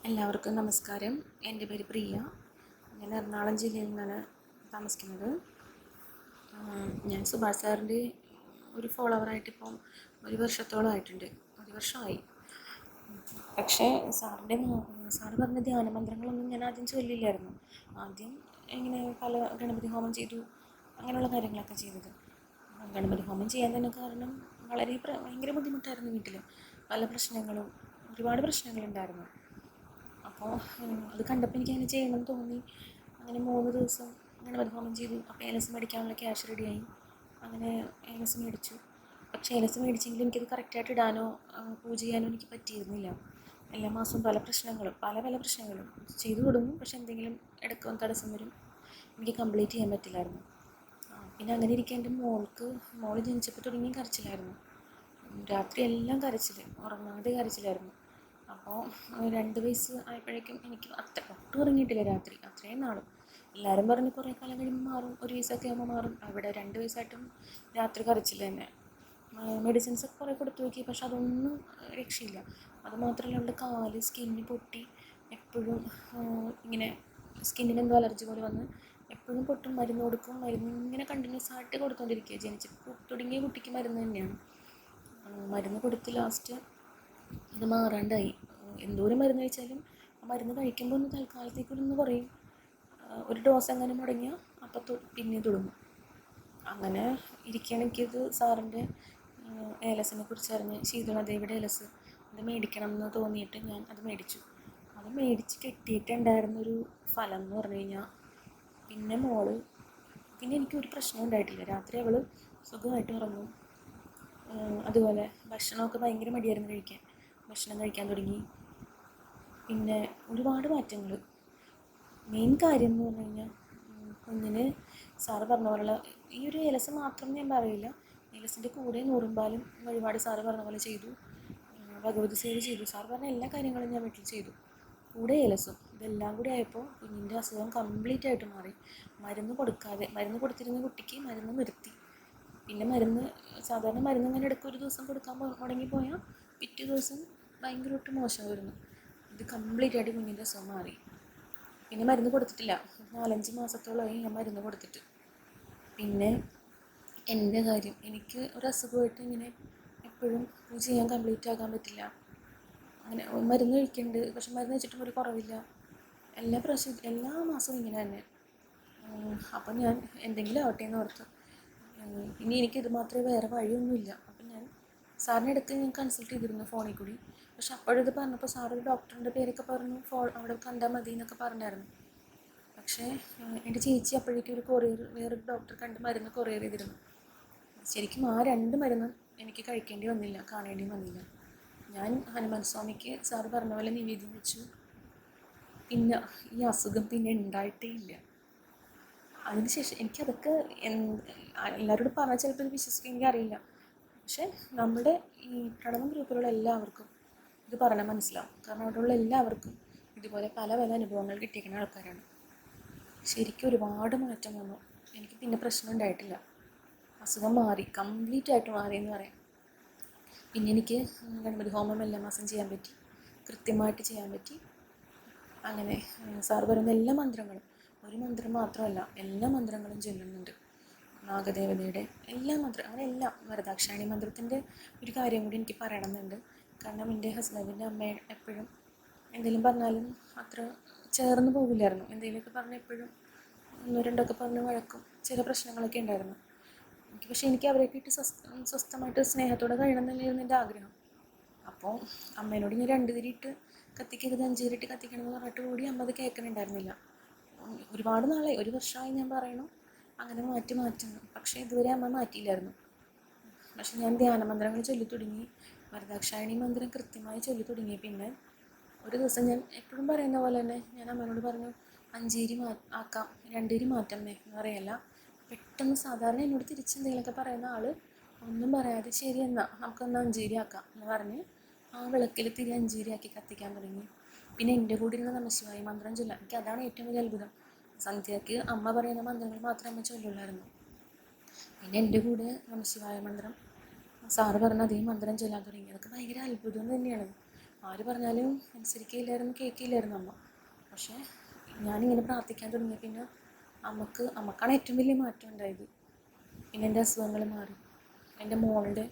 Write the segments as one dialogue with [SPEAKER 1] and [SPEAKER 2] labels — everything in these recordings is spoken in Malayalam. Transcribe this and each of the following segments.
[SPEAKER 1] എല്ലാവർക്കും നമസ്കാരം. എൻ്റെ പേര് പ്രിയ. ഞാൻ എറണാകുളം ജില്ലയിൽ നിന്നാണ് താമസിക്കുന്നത്. ഞാൻ സുഭാഷ് സാറിൻ്റെ ഒരു ഫോളോവറായിട്ടിപ്പം 1 വർഷത്തോളമായിട്ടുണ്ട്. 1 വർഷമായി. പക്ഷേ സാറ് പറഞ്ഞ ധ്യാനമന്ത്രങ്ങളൊന്നും ഞാൻ ആദ്യം ചൊല്ലില്ലായിരുന്നു. ആദ്യം ഇങ്ങനെ പല ഗണപതി ഹോമം ചെയ്തു, അങ്ങനെയുള്ള കാര്യങ്ങളൊക്കെ ചെയ്തത്. ഗണപതി ഹോമം ചെയ്യാൻ തന്നെ കാരണം ഭയങ്കര ബുദ്ധിമുട്ടായിരുന്നു. വീട്ടിൽ പല പ്രശ്നങ്ങളും, ഒരുപാട് പ്രശ്നങ്ങളുണ്ടായിരുന്നു. അപ്പോൾ അത് കണ്ടപ്പോൾ എനിക്കങ്ങനെ ചെയ്യണമെന്ന് തോന്നി. അങ്ങനെ 3 ദിവസം ഗണപതി ഹോമം ചെയ്തു. അപ്പോൾ ഏലസ് മേടിക്കാനുള്ള ക്യാഷ് റെഡിയായി. അങ്ങനെ ഏലസ് മേടിച്ചു. പക്ഷേ ഏലസ് മേടിച്ചെങ്കിലും എനിക്കത് കറക്റ്റായിട്ട് ഇടാനോ പൂജ ചെയ്യാനോ എനിക്ക് പറ്റിയിരുന്നില്ല. എല്ലാ മാസവും പല പ്രശ്നങ്ങളും ചെയ്തു കൊടുക്കും. പക്ഷെ എന്തെങ്കിലും ഇടയ്ക്ക് തടസ്സം വരും. എനിക്ക് കംപ്ലീറ്റ് ചെയ്യാൻ പറ്റില്ലായിരുന്നു. പിന്നെ അങ്ങനെ ഇരിക്കെ എൻ്റെ മോള് ജനിച്ചപ്പോൾ തുടങ്ങി കരച്ചിലായിരുന്നു. രാത്രി എല്ലാം ഉറങ്ങാതെ കരച്ചിലായിരുന്നു. അപ്പോൾ 2 വയസ്സ് ആയപ്പോഴേക്കും എനിക്ക് ഒട്ടും ഉറങ്ങിയിട്ടില്ല രാത്രി, അത്രയും നാളും. എല്ലാവരും പറഞ്ഞ് കുറേ കാലം കഴിയുമ്പോൾ മാറും, 1 വയസ്സൊക്കെ ആകുമ്പോൾ മാറും. അവിടെ 2 വയസ്സായിട്ടും രാത്രി കരച്ചില്ല തന്നെ. മെഡിസിൻസൊക്കെ കുറേ കൊടുത്തു നോക്കി, പക്ഷെ അതൊന്നും രക്ഷയില്ല. അതുമാത്രമല്ല, അവളുടെ കാല് സ്കിന്ന് പൊട്ടി എപ്പോഴും ഇങ്ങനെ സ്കിന്നിന് എന്തോ അലർജി പോലെ വന്ന് എപ്പോഴും പൊട്ടും. മരുന്ന് കൊടുക്കും, മരുന്ന് ഇങ്ങനെ കണ്ടിന്യൂസ് ആയിട്ട് കൊടുത്തുകൊണ്ടിരിക്കുക. ജനിച്ചപ്പോൾ തുടങ്ങിയ കുട്ടിക്ക് മരുന്ന് തന്നെയാണ്. മരുന്ന് കൊടുത്ത് ലാസ്റ്റ് ഇത് മാറാണ്ടായി. എന്തോരം മരുന്ന് കഴിച്ചാലും ആ മരുന്ന് കഴിക്കുമ്പോൾ ഒന്ന് തൽക്കാലത്തേക്കൊന്ന് കുറയും. ഒരു ഡോസ് എങ്ങനെ മുടങ്ങിയാൽ അപ്പോൾ പിന്നെ തുടങ്ങും. അങ്ങനെ ഇരിക്കുകയാണ്. എനിക്കിത് സാറിൻ്റെ ഏലസിനെ കുറിച്ച് അറിഞ്ഞ്, ശീതളദേവിയുടെ ഏലസ് അത് മേടിക്കണം എന്ന് തോന്നിയിട്ട് ഞാൻ അത് മേടിച്ചു. അത് മേടിച്ച് കെട്ടിയിട്ടുണ്ടായിരുന്നൊരു ഫലം എന്ന് പറഞ്ഞു കഴിഞ്ഞാൽ, പിന്നെ എനിക്കൊരു പ്രശ്നം ഉണ്ടായിട്ടില്ല. രാത്രി അവൾ സുഖമായിട്ട് ഉറങ്ങും. അതുപോലെ ഭക്ഷണമൊക്കെ ഭയങ്കര മടിയായിരുന്നു കഴിക്കാൻ. ഭക്ഷണം കഴിക്കാൻ തുടങ്ങി. പിന്നെ ഒരുപാട് മാറ്റങ്ങൾ. മെയിൻ കാര്യം എന്ന് പറഞ്ഞു കഴിഞ്ഞാൽ, കുഞ്ഞിന് സാറ് പറഞ്ഞ പോലുള്ള ഈ ഒരു ഏലസ് മാത്രം ഞാൻ പറയില്ല, ഏലസിൻ്റെ കൂടെ നൂറുമ്പാലും വഴിപാട് സാറ് പറഞ്ഞ പോലെ ചെയ്തു. ഭഗവതി സേവ ചെയ്തു. സാറ് പറഞ്ഞ എല്ലാ കാര്യങ്ങളും ഞാൻ വീട്ടിൽ ചെയ്തു, കൂടെ ഏലസും. ഇതെല്ലാം കൂടി ആയപ്പോൾ കുഞ്ഞിൻ്റെ അസുഖം കംപ്ലീറ്റ് ആയിട്ട് മാറി. മരുന്ന് കൊടുത്തിരുന്ന കുട്ടിക്ക് മരുന്ന് നിർത്തി. പിന്നെ സാധാരണ മരുന്ന് ഇങ്ങനെ ഇടയ്ക്ക് ഒരു ദിവസം കൊടുക്കാൻ മുടങ്ങിപ്പോയാൽ പിറ്റേ ദിവസം ഭയങ്കരമായിട്ട് മോശമായിരുന്നു. ഇത് കംപ്ലീറ്റ് ആയിട്ട് കുഞ്ഞിൻ്റെ അസുഖം മാറി. പിന്നെ മരുന്ന് കൊടുത്തിട്ടില്ല. 4-5 മാസത്തോളമായി ഞാൻ മരുന്ന് കൊടുത്തിട്ട്. പിന്നെ എൻ്റെ കാര്യം, എനിക്ക് ഒരു അസുഖമായിട്ട് ഇങ്ങനെ എപ്പോഴും പൂജ ചെയ്യാൻ കംപ്ലീറ്റ് ആക്കാൻ പറ്റില്ല. അങ്ങനെ മരുന്ന് കഴിക്കുന്നുണ്ട്, പക്ഷെ മരുന്ന് വെച്ചിട്ടും ഒരു കുറവില്ല. എല്ലാ മാസവും ഇങ്ങനെ തന്നെ. അപ്പം ഞാൻ എന്തെങ്കിലും ആവട്ടെ എന്ന് ഓർത്ത്, ഇനി എനിക്കിത് മാത്രമേ വേറെ വഴിയൊന്നുമില്ല. അപ്പം ഞാൻ സാറിൻ്റെ അടുത്ത് ഞാൻ കൺസൾട്ട് ചെയ്തിരുന്നു ഫോണിൽ കൂടി. പക്ഷെ അപ്പോഴത് പറഞ്ഞപ്പോൾ സാറൊരു ഡോക്ടറിൻ്റെ പേരൊക്കെ പറഞ്ഞു, അവിടെ കണ്ടാൽ മതി എന്നൊക്കെ പറഞ്ഞായിരുന്നു. പക്ഷേ എൻ്റെ ചേച്ചി അപ്പോഴേക്കും വേറൊരു ഡോക്ടർ കണ്ട് മരുന്ന് കൊറിയർ ചെയ്തിരുന്നു. ശരിക്കും ആ 2 മരുന്നും എനിക്ക് കഴിക്കേണ്ടി വന്നില്ല, കാണേണ്ടി വന്നില്ല. ഞാൻ ഹനുമാൻ സ്വാമിക്ക് സാറ് പറഞ്ഞ പോലെ നിവേദ്യം വെച്ചു. പിന്നെ ഈ അസുഖം പിന്നെ ഉണ്ടായിട്ടേ ഇല്ല. അതിനുശേഷം എനിക്കതൊക്കെ എല്ലാവരോടും പറഞ്ഞാൽ ചിലപ്പോൾ ഇത് വിശ്വസിക്കാൻ അറിയില്ല. പക്ഷേ നമ്മുടെ ഈ പ്രണവം ഗ്രൂപ്പിലുള്ള എല്ലാവർക്കും ഇത് പറഞ്ഞാൽ മനസ്സിലാവും. കാരണം അവിടെയുള്ള എല്ലാവർക്കും ഇതുപോലെ പല പല അനുഭവങ്ങൾ കിട്ടിയിരിക്കുന്ന ആൾക്കാരാണ്. ശരിക്കും ഒരുപാട് മാറ്റം വന്നു. എനിക്ക് പിന്നെ പ്രശ്നം ഉണ്ടായിട്ടില്ല. അസുഖം മാറി, കംപ്ലീറ്റ് ആയിട്ട് മാറി എന്ന് പറയാം. പിന്നെ എനിക്ക് ഗണപതി ഹോമം എല്ലാ മാസം ചെയ്യാൻ പറ്റി, കൃത്യമായിട്ട് ചെയ്യാൻ പറ്റി. അങ്ങനെ സാറ് പറയുന്ന എല്ലാ മന്ത്രങ്ങളും, ഒരു മന്ത്രം മാത്രമല്ല, എല്ലാ മന്ത്രങ്ങളും ചൊല്ലുന്നുണ്ട്. നാഗദേവതയുടെ എല്ലാ മന്ത്രം, അങ്ങനെ എല്ലാം. വരദാക്ഷായണി മന്ത്രത്തിൻ്റെ ഒരു കാര്യം കൂടി എനിക്ക് പറയണമെന്നുണ്ട്. കാരണം എൻ്റെ ഹസ്ബൻഡിൻ്റെ അമ്മ എപ്പോഴും എന്തെങ്കിലും പറഞ്ഞാലും അത്ര ചേർന്ന് പോകില്ലായിരുന്നു. എന്തെങ്കിലുമൊക്കെ പറഞ്ഞാൽ എപ്പോഴും 1-2 പറഞ്ഞ് വഴക്കും ചില പ്രശ്നങ്ങളൊക്കെ ഉണ്ടായിരുന്നു. പക്ഷേ എനിക്ക് അവരെയൊക്കെ ഇട്ട് സ്വസ്ഥമായിട്ട് സ്നേഹത്തോടെ കഴിയണം തന്നെയായിരുന്നു എൻ്റെ ആഗ്രഹം. അപ്പോൾ അമ്മേനോട് ഞാൻ 2 തിരിയിട്ട് കത്തിക്കരുത്, 5 തിരിയിട്ട് കത്തിക്കണം എന്ന് പറഞ്ഞിട്ട് കൂടി അമ്മ അത് കേൾക്കുന്നുണ്ടായിരുന്നില്ല. ഒരുപാട് നാളായി, 1 വർഷമായി ഞാൻ പറയണു അങ്ങനെ മാറ്റുന്നു. പക്ഷേ ഇതുവരെ അമ്മ മാറ്റിയില്ലായിരുന്നു. പക്ഷെ ഞാൻ ധ്യാനമന്ത്രങ്ങൾ ചൊല്ലി തുടങ്ങി, വരദാക്ഷായണി മന്ത്രം കൃത്യമായി ചൊല്ലി തുടങ്ങി. പിന്നെ ഒരു ദിവസം ഞാൻ എപ്പോഴും പറയുന്ന പോലെ തന്നെ ഞാൻ അമ്മേനോട് പറഞ്ഞു, 5 തിരി ആക്കാം, 2 തിരി മാറ്റം എന്ന് പറയല്ല. പെട്ടെന്ന് സാധാരണ എന്നോട് തിരിച്ചെന്തെങ്കിലുമൊക്കെ പറയുന്ന ആൾ ഒന്നും പറയാതെ ശരി എന്നാൽ നമുക്കൊന്ന് 5 തിരി ആക്കാം എന്ന് പറഞ്ഞ് ആ വിളക്കിൽ തിരി 5 തിരി ആക്കി കത്തിക്കാൻ തുടങ്ങി. പിന്നെ എൻ്റെ കൂടെ ഇരുന്ന് നമഃശിവായ മന്ത്രം ചൊല്ലാം. എനിക്ക് അതാണ് ഏറ്റവും വലിയ അത്ഭുതം. സന്ധ്യയ്ക്ക് അമ്മ പറയുന്ന മന്ത്രങ്ങൾ മാത്രമേ അമ്മ ചൊല്ലുള്ളായിരുന്നു. പിന്നെ എൻ്റെ കൂടെ നമഃശിവായ മന്ത്രം സാറ് പറഞ്ഞ അതേ മന്ത്രം ചൊല്ലാൻ തുടങ്ങി. അതൊക്കെ ഭയങ്കര അത്ഭുതം തന്നെയാണ്. ആര് പറഞ്ഞാലും അനുസരിക്കില്ലായിരുന്നു, കേൾക്കില്ലായിരുന്നു അമ്മ. പക്ഷേ ഞാനിങ്ങനെ പ്രാർത്ഥിക്കാൻ തുടങ്ങിയ പിന്നെ അമ്മക്കാണ് ഏറ്റവും വലിയ മാറ്റം ഉണ്ടായത്. പിന്നെ എൻ്റെ അസുഖങ്ങൾ മാറി, എൻ്റെ മോളുടെ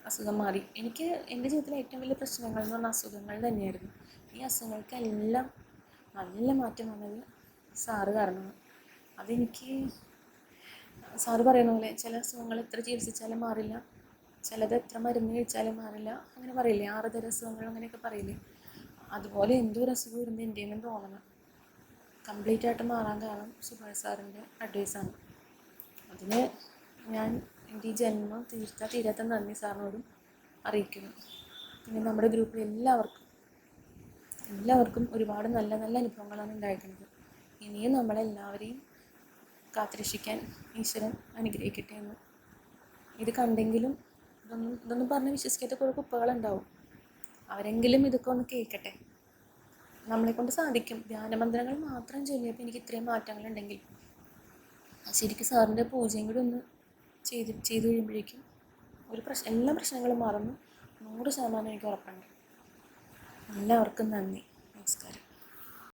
[SPEAKER 1] അസുഖം മാറി. എനിക്ക് എൻ്റെ ജീവിതത്തിലെ ഏറ്റവും വലിയ പ്രശ്നങ്ങൾ എന്ന് പറഞ്ഞാൽ അസുഖങ്ങൾ തന്നെയായിരുന്നു. ഈ അസുഖങ്ങൾക്കെല്ലാം നല്ല മാറ്റം വന്നത് സാറ് കാരണമാണ്. അതെനിക്ക് സാറ് പറയുന്ന പോലെ ചില അസുഖങ്ങൾ എത്ര ചികിത്സിച്ചാലും മാറില്ല, ചിലത് എത്ര മരുന്ന് കഴിച്ചാലും മാറില്ല, അങ്ങനെ പറയില്ലേ, 6 തരം അസുഖങ്ങൾ അങ്ങനെയൊക്കെ പറയില്ലേ. അതുപോലെ എന്തൊരു അസുഖം വരുമ്പോൾ എൻ്റെ ഒന്നും തോന്നണം കംപ്ലീറ്റ് ആയിട്ട് മാറാൻ കാരണം സുഭാഷ് സാറിൻ്റെ അഡ്വൈസാണ്. അതിന് ഞാൻ എൻ്റെ ഈ ജന്മം തീരാത്ത നന്ദി സാറിനോടും അറിയിക്കുന്നു. പിന്നെ നമ്മുടെ ഗ്രൂപ്പിൽ എല്ലാവർക്കും ഒരുപാട് നല്ല നല്ല അനുഭവങ്ങളാണ് ഉണ്ടായിരിക്കുന്നത്. ഇനിയും നമ്മളെല്ലാവരെയും കാത്തുരക്ഷിക്കാൻ ഈശ്വരൻ അനുഗ്രഹിക്കട്ടെ എന്ന്. ഇത് കണ്ടെങ്കിലും ഇതൊന്നും പറഞ്ഞ് വിശ്വസിക്കാത്ത കുറേ കുപ്പകളുണ്ടാവും. അവരെങ്കിലും ഇതൊക്കെ ഒന്ന് കേൾക്കട്ടെ. നമ്മളെക്കൊണ്ട് സാധിക്കും. ധ്യാനമന്ത്രങ്ങൾ മാത്രം ചൊല്ലിയപ്പോൾ എനിക്ക് ഇത്രയും മാറ്റങ്ങളുണ്ടെങ്കിൽ ശരിക്കും സാറിൻ്റെ പൂജയും കൂടി ഒന്ന് ചെയ്ത് കഴിയുമ്പോഴേക്കും എല്ലാ പ്രശ്നങ്ങളും മാറുന്നു 100% എനിക്ക് ഉറപ്പുണ്ട്. എല്ലാവർക്കും നന്ദി, നമസ്കാരം.